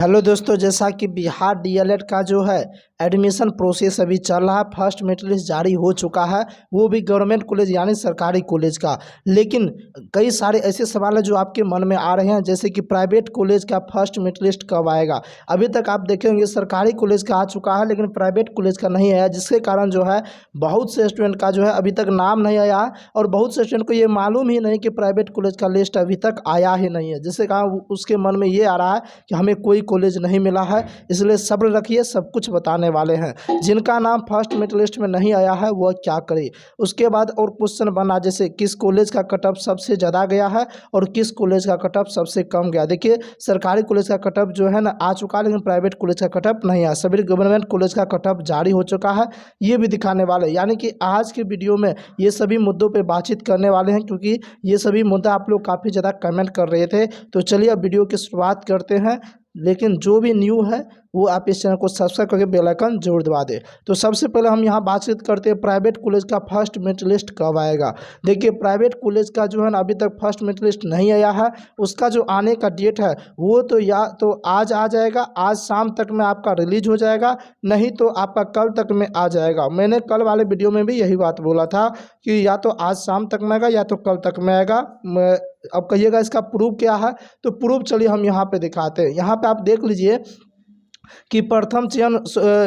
Hello दोस्तों, जैसा कि बिहार डीएलएड का जो है एडमिशन प्रोसेस अभी चल रहा है। फर्स्ट मेरिट लिस्ट जारी हो चुका है, वो भी गवर्नमेंट कॉलेज यानी सरकारी कॉलेज का। लेकिन कई सारे ऐसे सवाल हैं जो आपके मन में आ रहे हैं, जैसे कि प्राइवेट कॉलेज का फर्स्ट मेरिट लिस्ट कब आएगा। अभी तक आप देखेंगे सरकारी कॉलेज का आ चुका है, लेकिन प्राइवेट कॉलेज का नहीं आया, जिसके कारण जो है बहुत से स्टूडेंट का जो है अभी तक नाम नहीं आया है और बहुत से स्टूडेंट को ये मालूम ही नहीं कि प्राइवेट कॉलेज का लिस्ट अभी तक आया ही नहीं है, जिससे कारण उसके मन में ये आ रहा है कि हमें कोई कॉलेज नहीं मिला है। इसलिए सब्र रखिए, सब कुछ बताने वाले हैं। जिनका नाम फर्स्ट मेरिट लिस्ट में नहीं आया है वह क्या करे। उसके बाद और क्वेश्चन बना, जैसे किस कॉलेज का कट ऑफ सबसे ज़्यादा गया है और किस कॉलेज का कट ऑफ सबसे कम गया। देखिए, सरकारी कॉलेज का कट ऑफ जो है ना आ चुका है, लेकिन प्राइवेट कॉलेज का कट ऑफ नहीं आया। सभी गवर्नमेंट कॉलेज का कट ऑफ जारी हो चुका है, ये भी दिखाने वाले। यानी कि आज के वीडियो में ये सभी मुद्दों पर बातचीत करने वाले हैं, क्योंकि ये सभी मुद्दा आप लोग काफ़ी ज़्यादा कमेंट कर रहे थे। तो चलिए अब वीडियो की शुरुआत करते हैं। लेकिन जो भी न्यू है वो आप इस चैनल को सब्सक्राइब करके बेल आइकन जरूर दबा दें। तो सबसे पहले हम यहाँ बातचीत करते हैं प्राइवेट कॉलेज का फर्स्ट मेरिट लिस्ट कब आएगा। देखिए, प्राइवेट कॉलेज का जो है ना अभी तक फर्स्ट मेरिट लिस्ट नहीं आया है। उसका जो आने का डेट है वो तो या तो आज आ जाएगा, आज शाम तक में आपका रिलीज हो जाएगा, नहीं तो आपका कल तक में आ जाएगा। मैंने कल वाले वीडियो में भी यही बात बोला था कि या तो आज शाम तक में आएगा या तो कल तक में आएगा। अब कहिएगा इसका प्रूफ क्या है, तो प्रूफ चलिए हम यहाँ पे दिखाते हैं। यहाँ पे आप देख लीजिए कि प्रथम चयन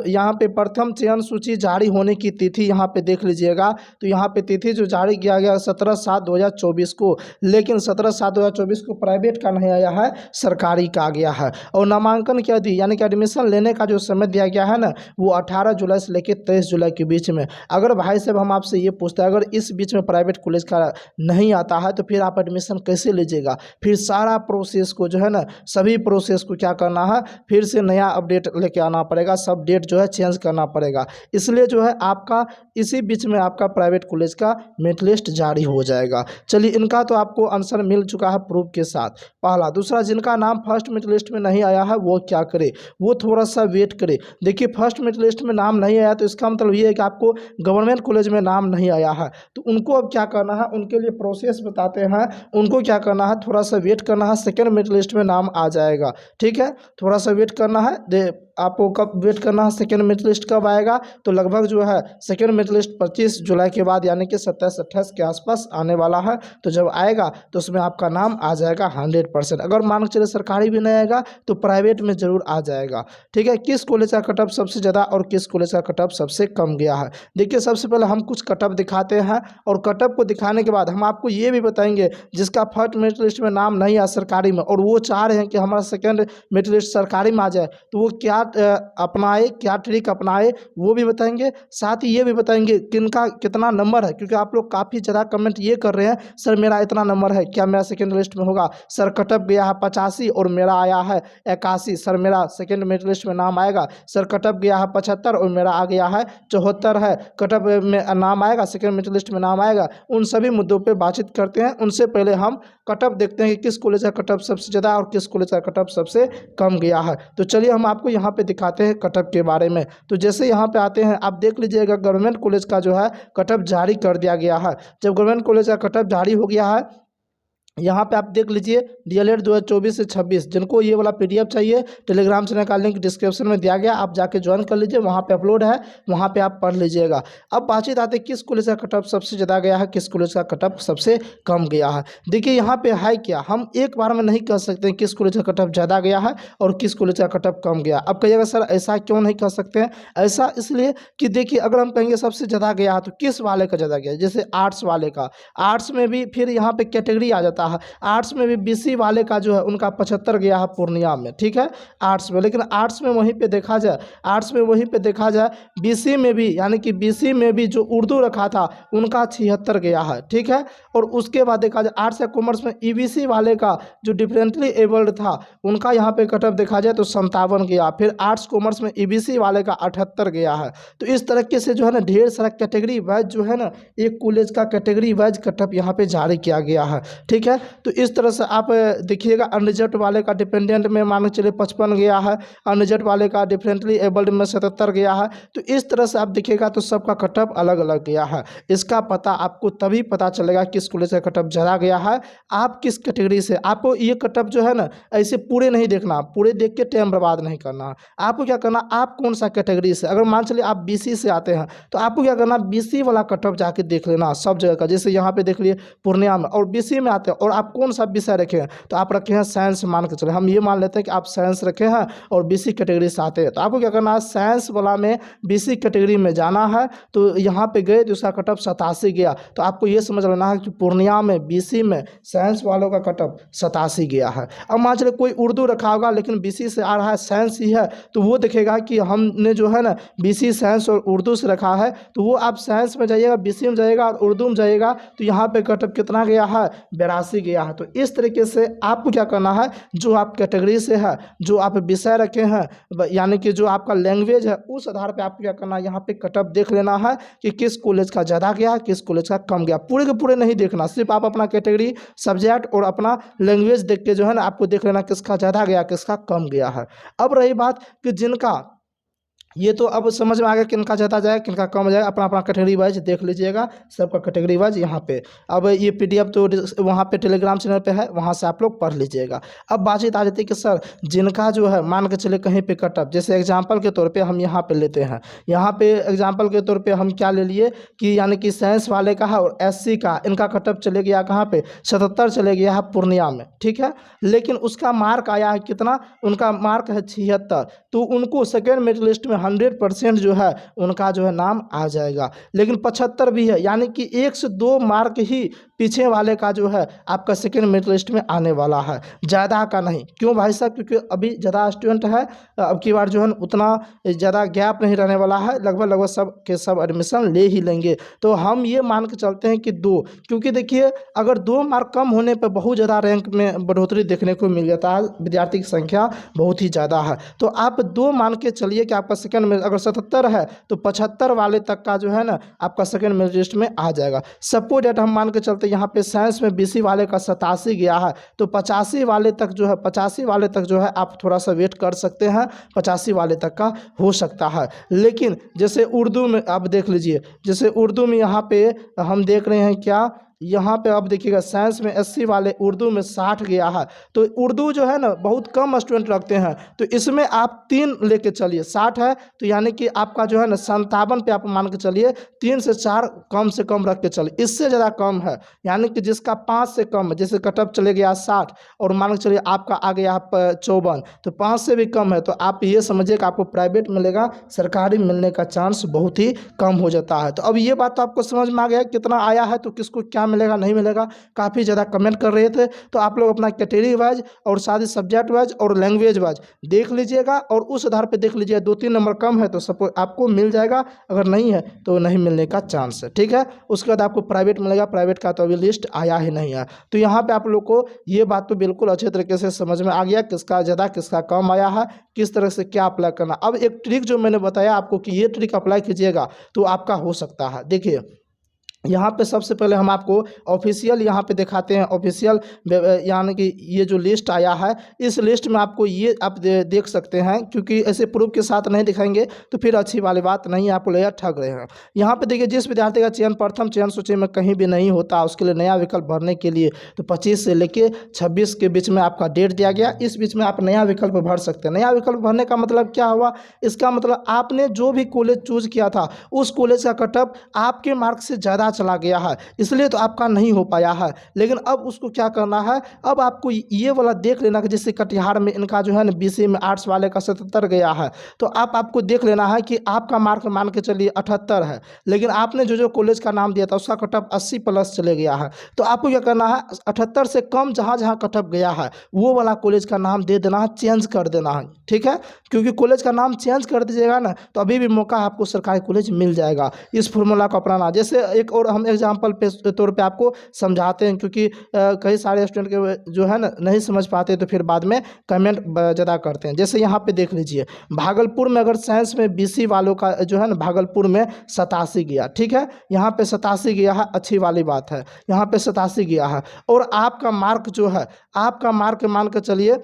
यहाँ पे प्रथम चयन सूची जारी होने की तिथि यहाँ पे देख लीजिएगा। तो यहाँ पे तिथि जो जारी किया गया 17/7/2024 को, लेकिन 17/7/2024 को प्राइवेट का नहीं आया है, सरकारी का आ गया है। और नामांकन क्या दी, यानी कि एडमिशन लेने का जो समय दिया गया है ना, वो 18 जुलाई से लेकर 23 जुलाई के बीच में। अगर भाई साहब हम आपसे ये पूछते हैं, अगर इस बीच में प्राइवेट कॉलेज का नहीं आता है तो फिर आप एडमिशन कैसे लीजिएगा। फिर सारा प्रोसेस को जो है ना, सभी प्रोसेस को क्या करना है, फिर से नया अपडेट लेके आना पड़ेगा, सब डेट जो है चेंज करना पड़ेगा। इसलिए जो है आपका इसी बीच में आपका प्राइवेट कॉलेज का मेरिट लिस्ट जारी हो जाएगा। चलिए, इनका तो आपको आंसर मिल चुका है प्रूफ के साथ, पहला। दूसरा, जिनका नाम फर्स्ट मेरिट लिस्ट में नहीं आया है वो क्या करे, वो थोड़ा सा वेट करे। देखिए, फर्स्ट मेरिट लिस्ट में नाम नहीं आया तो इसका मतलब ये है कि आपको गवर्नमेंट कॉलेज में नाम नहीं आया है। तो उनको अब क्या करना है, उनके लिए प्रोसेस बताते हैं। उनको क्या करना है, थोड़ा सा वेट करना है, सेकेंड मेरिट लिस्ट में नाम आ जाएगा। ठीक है, थोड़ा सा वेट करना है। आपको कब वेट करना है, सेकेंड मेरिट लिस्ट कब आएगा, तो लगभग जो है सेकेंड मेरिट लिस्ट 25 जुलाई के बाद यानी कि 27-28 के आसपास आने वाला है। तो जब आएगा तो उसमें आपका नाम आ जाएगा 100%। अगर मान के चले सरकारी भी नहीं आएगा तो प्राइवेट में ज़रूर आ जाएगा। ठीक है, किस कॉलेज का कट ऑफ सबसे ज़्यादा और किस कॉलेज का कट ऑफ सबसे कम गया है। देखिए, सबसे पहले हम कुछ कट ऑफ दिखाते हैं और कट ऑफ को दिखाने के बाद हम आपको ये भी बताएंगे जिसका फर्स्ट मेरिट लिस्ट में नाम नहीं आया सरकारी में और वो चाह रहे हैं कि हमारा सेकेंड मेरिट लिस्ट सरकारी में आ जाए, तो वो क्या अपनाए, क्या ट्रिक अपनाए, वो भी बताएंगे। साथ ही ये भी बताएंगे किनका कितना नंबर है, क्योंकि आप लोग काफ़ी ज़्यादा कमेंट ये कर रहे हैं, सर मेरा इतना नंबर है, क्या मेरा सेकेंड लिस्ट में होगा। सर कट ऑफ गया है 85 और मेरा आया है 81, सर मेरा सेकेंड मेरिट लिस्ट में नाम आएगा। सर कट ऑफ गया है 75 और मेरा आ गया है 74 है, कट ऑफ में नाम आएगा, सेकेंड मेरिट लिस्ट में नाम आएगा। उन सभी मुद्दों पर बातचीत करते हैं। उनसे पहले हम कट ऑफ देखते हैं कि किस कॉलेज का कट ऑफ सबसे ज़्यादा और किस कॉलेज का कट ऑफ सबसे कम गया है। तो चलिए हम आपको यहाँ पे दिखाते हैं कट ऑफ के बारे में। तो जैसे यहाँ पे आते हैं, आप देख लीजिएगा गवर्नमेंट कॉलेज का जो है कट ऑफ जारी कर दिया गया है। जब गवर्नमेंट कॉलेज का कट ऑफ जारी हो गया है, यहाँ पे आप देख लीजिए डीएलएड 2024 से 26, जिनको ये वाला पीडीएफ चाहिए टेलीग्राम चैनल का लिंक डिस्क्रिप्शन में दिया गया, आप जाके ज्वाइन कर लीजिए, वहाँ पे अपलोड है, वहाँ पे आप पढ़ लीजिएगा। अब बातचीत आते हैं किस कॉलेज का कट ऑफ सबसे ज़्यादा गया है, किस कॉलेज का कट ऑफ सबसे कम गया है। देखिए, यहाँ पे है क्या, हम एक बार में नहीं कह सकते किस कॉलेज का कट ऑफ ज़्यादा गया है और किस कॉलेज का कट ऑफ कम गया। अब कहिएगा सर ऐसा क्यों नहीं कह सकते हैं, ऐसा इसलिए कि देखिए, अगर हम कहेंगे सबसे ज़्यादा गया है तो किस वाले का ज़्यादा गया, जैसे आर्ट्स वाले का, आर्ट्स में भी फिर यहाँ पे कैटेगरी आ जाता है। आर्ट्स में भी बीसी वाले का जो है उनका 75 गया है पूर्णिया में। ठीक है, आर्ट्स में, लेकिन आर्ट्स में वहीं पे देखा जाए बीसी में भी, यानी कि बीसी में भी जो उर्दू रखा था उनका 76 गया है। ठीक है, और उसके बाद देखा जाए आर्ट्स या कॉमर्स में ईबीसी वाले का जो डिफरेंटली एबल्ड था उनका यहाँ पे कट ऑफ देखा जाए तो 57 गया। फिर आर्ट्स कॉमर्स में ईबीसी वाले का 78 गया है। तो इस तरीके से जो है ना ढेर सारा कैटेगरी वाइज जो है ना एक कॉलेज का कैटेगरी वाइज कट ऑफ यहाँ पे जारी किया गया है। ठीक है, है। तो इस तरह से आप देखिएगा अनरिजर्व वाले का डिपेंडेंट में मान के चलिए 55 गया है, अनरिजर्व वाले का डिफरेंटली एबल्ड में 77 गया है। तो इस तरह से आप देखिएगा तो सबका कटअप अलग अलग गया है। इसका पता आपको तभी पता चलेगा किस कॉलेज का कटअप ज़्यादा गया है, आप किस कैटेगरी से। आपको ये कटअप जो है ना ऐसे पूरे नहीं देखना, पूरे देख के टाइम बर्बाद नहीं करना। आपको क्या करना, आप कौन सा कैटेगरी से, अगर मान चलिए आप बीसी से आते हैं तो आपको क्या करना, बीसी वाला कटअप जाके देख लेना सब जगह का। जैसे यहाँ पे देख लिए पूर्णिया में, और बीसी में आते हैं और आप कौन सा विषय रखे हैं, तो आप रखे हैं साइंस, मान के चले हम ये मान लेते हैं कि आप साइंस रखे हैं और बीसी कैटेगरी से आते हैं, तो आपको क्या करना है, साइंस वाला में बीसी कैटेगरी में जाना है। तो यहाँ पे गए तो उसका कटअप 87 गया, तो आपको ये समझ लेना है कि पूर्णिया में बीसी में साइंस वालों का कटअप 87 गया है। अब मान चलिए कोई उर्दू रखा होगा लेकिन बीसी से आ रहा है, साइंस ही है, तो वो देखेगा कि हमने जो है ना बीसी साइंस और उर्दू से रखा है, तो वो आप साइंस में जाइएगा, बीसी में जाइएगा और उर्दू में जाइएगा, तो यहाँ पे कटअप कितना गया है, 82 गया है। तो इस तरीके से आपको क्या करना है, जो आप कैटेगरी से है, जो आप विषय रखे हैं, यानी कि जो आपका लैंग्वेज है, उस आधार पे आपको क्या करना है, यहाँ पे कटअप देख लेना है कि किस कॉलेज का ज़्यादा गया है, किस कॉलेज का कम गया। पूरे के पूरे नहीं देखना, सिर्फ आप अपना कैटेगरी, सब्जेक्ट और अपना लैंग्वेज देख के जो है ना आपको देख लेना किसका ज़्यादा गया, किसका कम गया है। अब रही बात कि जिनका, ये तो अब समझ में आ गया किनका ज़्यादा जाए किनका कम जाए, अपना अपना कैटेगरी वाइज देख लीजिएगा, सबका कैटेगरी वाइज यहाँ पे। अब ये पीडीएफ तो वहाँ पे टेलीग्राम चैनल पे है, वहाँ से आप लोग पढ़ लीजिएगा। अब बातचीत आ जाती है कि सर जिनका जो है मान के चले कहीं पे कटअप, जैसे एग्जांपल के तौर पे हम यहाँ पे लेते हैं, यहाँ पे एग्जांपल के तौर पे हम क्या ले लिए कि यानी कि साइंस वाले का है और एससी का, इनका कटअप चले गया कहाँ पे, 77 चले गया है पूर्णिया में, ठीक है। लेकिन उसका मार्क आया है कितना, उनका मार्क है 76, तो उनको सेकेंड मेरिट लिस्ट में 100% जो है उनका जो है नाम आ जाएगा। लेकिन 75 भी है, यानी कि 1 से 2 मार्क ही पीछे वाले का जो है आपका सेकेंड मेरिट लिस्ट में आने वाला है, ज़्यादा का नहीं। क्यों भाई साहब, क्योंकि अभी ज़्यादा स्टूडेंट है, अब की बार जो है उतना ज़्यादा गैप नहीं रहने वाला है, लगभग सब के सब एडमिशन ले ही लेंगे। तो हम ये मान के चलते हैं कि 2, क्योंकि देखिए अगर 2 मार्क कम होने पर बहुत ज़्यादा रैंक में बढ़ोतरी देखने को मिल जाता है, विद्यार्थी की संख्या बहुत ही ज़्यादा है। तो आप 2 मान के चलिए कि आपका सेकेंड में अगर 77 है तो 75 वाले तक का जो है ना आपका सेकेंड मेरिट लिस्ट में आ जाएगा। सपोज डेट हम मान के चलते यहाँ पे साइंस में बीसी वाले का 87 गया है, तो 85 वाले तक जो है, 85 वाले तक जो है आप थोड़ा सा वेट कर सकते हैं, 85 वाले तक का हो सकता है। लेकिन जैसे उर्दू में आप देख लीजिए, जैसे उर्दू में यहाँ पे हम देख रहे हैं क्या, यहाँ पे आप देखिएगा साइंस में 80 वाले, उर्दू में 60 गया है। तो उर्दू जो है ना बहुत कम स्टूडेंट रखते हैं, तो इसमें आप 3 लेके चलिए, 60 है तो यानी कि आपका जो है ना 57 पे आप मान के चलिए, 3 से 4 कम से कम रख के चलिए, इससे ज़्यादा कम है यानी कि जिसका 5 से कम है, जैसे कटअप चले गया 60 और मान के चलिए आपका आ गया 54, तो 5 से भी कम है, तो आप ये समझिए कि आपको प्राइवेट मिलेगा, सरकारी मिलने का चांस बहुत ही कम हो जाता है। तो अब ये बात तो आपको समझ में आ गया कितना आया है, तो किसको क्या मिलेगा नहीं मिलेगा। काफ़ी ज़्यादा कमेंट कर रहे थे, तो आप लोग अपना कैटेगरी वाइज और साथ ही सब्जेक्ट वाइज और लैंग्वेज वाइज देख लीजिएगा और उस आधार पे देख लीजिए, 2-3 नंबर कम है तो सपोज आपको मिल जाएगा, अगर नहीं है तो नहीं मिलने का चांस है, ठीक है। उसके बाद आपको प्राइवेट मिलेगा, प्राइवेट का तो अभी लिस्ट आया ही नहीं है। तो यहाँ पे आप लोग को ये बात तो बिल्कुल अच्छे तरीके से समझ में आ गया किसका ज़्यादा किसका कम आया है, किस तरह से क्या अप्लाई करना। अब एक ट्रिक जो मैंने बताया आपको कि ये ट्रिक अप्लाई कीजिएगा तो आपका हो सकता है। देखिए यहाँ पे सबसे पहले हम आपको ऑफिशियल यहाँ पे दिखाते हैं, ऑफिशियल यानी कि ये जो लिस्ट आया है, इस लिस्ट में आपको ये आप देख सकते हैं, क्योंकि ऐसे प्रूफ के साथ नहीं दिखाएंगे तो फिर अच्छी वाली बात नहीं, आपको लेयर ठग रहे हैं। यहाँ पे देखिए जिस विद्यार्थी का चयन प्रथम चयन सूची में कहीं भी नहीं होता, उसके लिए नया विकल्प भरने के लिए तो 25 से लेके 26 के बीच में आपका डेट दिया गया, इस बीच में आप नया विकल्प भर सकते हैं। नया विकल्प भरने का मतलब क्या हुआ, इसका मतलब आपने जो भी कॉलेज चूज किया था उस कॉलेज का कटअप आपके मार्क से ज़्यादा चला गया है, इसलिए तो आपका नहीं हो पाया है। लेकिन अब उसको क्या करना है, अब आपको ये वाला देख लेना कि जैसे कटिहार में इनका जो है ना बीसी में आर्ट्स वाले का 77 गया है, तो आपको देख लेना है कि आपका मार्क मान के चलिए 78 है, लेकिन आपने जो कॉलेज का नाम दिया था उसका कटअप 80+ चले गया है। तो आपको क्या करना है, 78 से कम जहाँ जहाँ कटअप गया है वो वाला कॉलेज का नाम दे देना है, चेंज कर देना है, ठीक है। क्योंकि कॉलेज का नाम चेंज कर दीजिएगा ना तो अभी भी मौका आपको सरकारी कॉलेज मिल जाएगा। इस फॉर्मूला को अपनाना। जैसे एक और हम एग्जाम्पल पे तौर पे आपको समझाते हैं, क्योंकि कई सारे स्टूडेंट के जो है ना नहीं समझ पाते तो फिर बाद में कमेंट ज़्यादा करते हैं। जैसे यहाँ पे देख लीजिए, भागलपुर में अगर साइंस में बीसी वालों का जो है ना भागलपुर में 87 गया, ठीक है, यहाँ पे 87 गया है, अच्छी वाली बात है, यहाँ पे 87 गया है। और आपका मार्क जो है, आपका मार्क मान के चलिए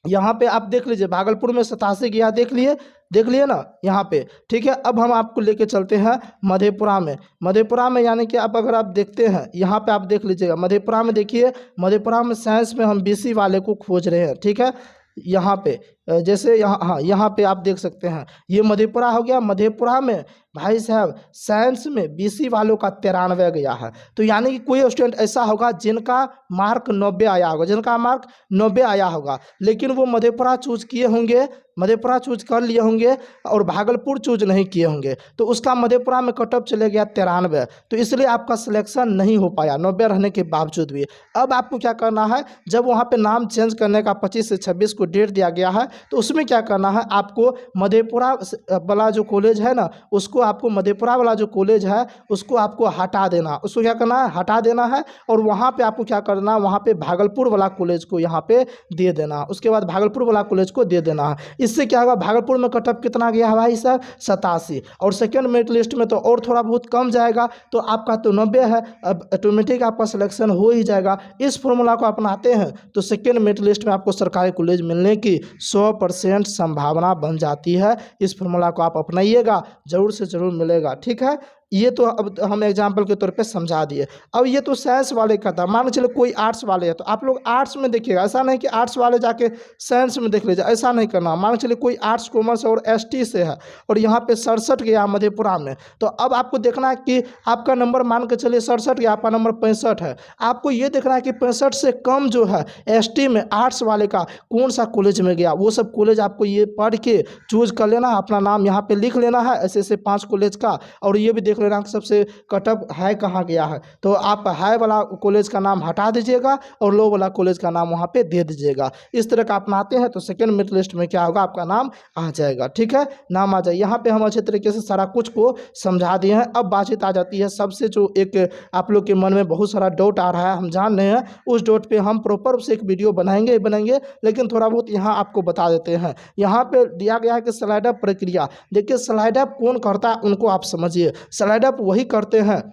यहाँ पे आप देख लीजिए भागलपुर में 87 गया, देख लिए ना यहाँ पे, ठीक है। अब हम आपको लेके चलते हैं मधेपुरा में। मधेपुरा में यानी कि अब अगर आप देखते हैं यहाँ पे आप देख लीजिएगा मधेपुरा में, देखिए मधेपुरा में साइंस में हम बीसी वाले को खोज रहे हैं, ठीक है। यहाँ पे जैसे यहाँ, हाँ यहाँ पे आप देख सकते हैं ये मधेपुरा हो गया। मधेपुरा में भाई साहब साइंस में बीसी वालों का 93 गया है। तो यानी कि कोई स्टूडेंट ऐसा होगा जिनका मार्क 90 आया होगा, जिनका मार्क 90 आया होगा, लेकिन वो मधेपुरा चूज किए होंगे, मधेपुरा चूज कर लिए होंगे और भागलपुर चूज नहीं किए होंगे, तो उसका मधेपुरा में कट ऑफ चले गया 93। तो इसलिए आपका सिलेक्शन नहीं हो पाया 90 रहने के बावजूद भी। अब आपको क्या करना है, जब वहाँ पे नाम चेंज करने का 25 से 26 को डेट दिया गया है, तो उसमें क्या करना है, आपको मधेपुरा वाला जो कॉलेज है ना, उसको आपको मधेपुरा वाला जो कॉलेज है उसको आपको हटा देना, उसको क्या करना है, हटा देना है। और वहाँ पे आपको क्या करना है, वहाँ पे भागलपुर वाला कॉलेज को यहाँ पे दे देना, उसके बाद भागलपुर वाला कॉलेज को दे देना है। इससे क्या होगा, भागलपुर में कट ऑफ कितना गया है भाई साहब, 87, और सेकेंड मेरिट लिस्ट में तो और थोड़ा बहुत कम जाएगा, तो आपका तो 90 है, अब ऑटोमेटिक आपका सिलेक्शन हो ही जाएगा। इस फॉर्मूला को अपनाते हैं तो सेकेंड मेरिट लिस्ट में आपको सरकारी कॉलेज मिलने की 100% संभावना बन जाती है। इस फॉर्मूला को आप अपनाइएगा, जरूर से जरूर मिलेगा, ठीक है। ये तो अब हम एग्जाम्पल के तौर पे समझा दिए। अब ये तो साइंस वाले का था, मान के चलो कोई आर्ट्स वाले है तो आप लोग आर्ट्स में देखिएगा, ऐसा नहीं कि आर्ट्स वाले जाके साइंस में देख लीजिए, ऐसा नहीं करना। मान के चलिए कोई आर्ट्स कॉमर्स और एसटी से है और यहाँ पे 67 गया मधेपुरा में, तो अब आपको देखना है कि आपका नंबर मान के चलिए 67 गया, आपका नंबर 65 है, आपको ये देखना है कि 65 से कम जो है एसटी में आर्ट्स वाले का कौन सा कॉलेज में गया, वो सब कॉलेज आपको ये पढ़ के चूज कर लेना, अपना नाम यहाँ पे लिख लेना है ऐसे 5 कॉलेज का, और ये भी देख लेना कि सबसे कटअप है कहाँ गया है, तो आप हाई वाला कॉलेज का नाम हटा दीजिएगा और लो वाला कॉलेज का नाम वहाँ पे दे दीजिएगा। इस तरह का अपनाते हैं तो सेकेंड मेरिट लिस्ट में क्या होगा, आपका नाम आ जाएगा, ठीक है, नाम आ जाए। यहाँ पे हम अच्छे तरीके से सारा कुछ को समझा दिए हैं। अब बातचीत आ जाती है सबसे जो एक आप लोग के मन में बहुत सारा डाउट आ रहा है, हम जान रहे हैं, उस डाउट पे हम प्रॉपर से एक वीडियो बनाएंगे, लेकिन थोड़ा बहुत यहाँ आपको बता देते हैं। यहाँ पे दिया गया है कि स्लाइड अप प्रक्रिया, देखिए स्लाइड अप कौन करता है उनको आप समझिए। स्लाइड अप वही करते हैं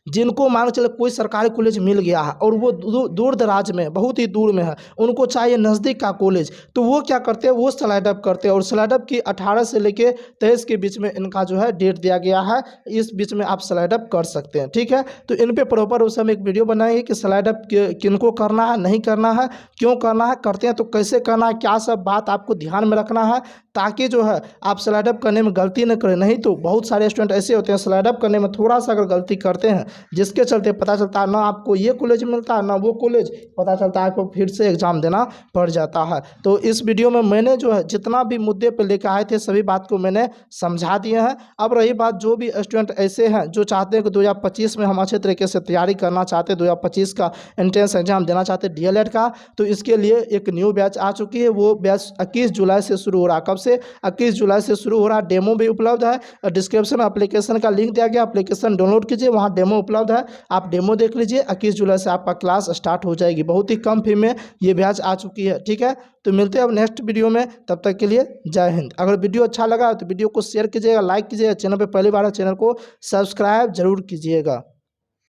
जिनको मान के चले कोई सरकारी कॉलेज मिल गया है और वो दूर दराज में, बहुत ही दूर में है, उनको चाहिए नज़दीक का कॉलेज, तो वो क्या करते हैं, वो स्लाइड अप करते हैं। और स्लाइड अप की 18 से लेके 23 के बीच में इनका जो है डेट दिया गया है, इस बीच में आप स्लाइड अप कर सकते हैं, ठीक है। तो इन पे प्रॉपर उस हम एक वीडियो बनाएंगे कि स्लाइड अप किनको करना है, नहीं करना है, क्यों करना है, करते हैं तो कैसे करना है, क्या सब बात आपको ध्यान में रखना है, ताकि जो है आप स्लाइड अप करने में गलती न करें। नहीं तो बहुत सारे स्टूडेंट ऐसे होते हैं स्लाइड अप करने में थोड़ा सा अगर गलती करते हैं, जिसके चलते पता चलता है ना आपको ये कॉलेज मिलता है ना वो कॉलेज, पता चलता है आपको फिर से एग्ज़ाम देना पड़ जाता है। तो इस वीडियो में मैंने जो है जितना भी मुद्दे पे लेकर आए थे सभी बात को मैंने समझा दिए हैं। अब रही बात, जो भी स्टूडेंट ऐसे हैं जो चाहते हैं कि 2025 में हम अच्छे तरीके से तैयारी करना चाहते हैं, 2025 का एंट्रेंस एग्जाम देना चाहते हैं DLED का, तो इसके लिए एक न्यू बैच आ चुकी है। वो बैच 21 जुलाई से शुरू हो रहा है। कब से? 21 जुलाई से शुरू हो रहा है। डेमो भी उपलब्ध है, डिस्क्रिप्शन में एप्लीकेशन का लिंक दिया गया, एप्लीकेशन डाउनलोड कीजिए, वहाँ डेमो उपलब्ध है, आप डेमो देख लीजिए। 21 जुलाई से आपका क्लास स्टार्ट हो जाएगी, बहुत ही कम फी में ये बैच आ चुकी है, ठीक है। तो मिलते हैं अब नेक्स्ट वीडियो में, तब तक के लिए जय हिंद। अगर वीडियो अच्छा लगा तो वीडियो को शेयर कीजिएगा, लाइक कीजिएगा, चैनल पर पहली बार है चैनल को सब्सक्राइब जरूर कीजिएगा।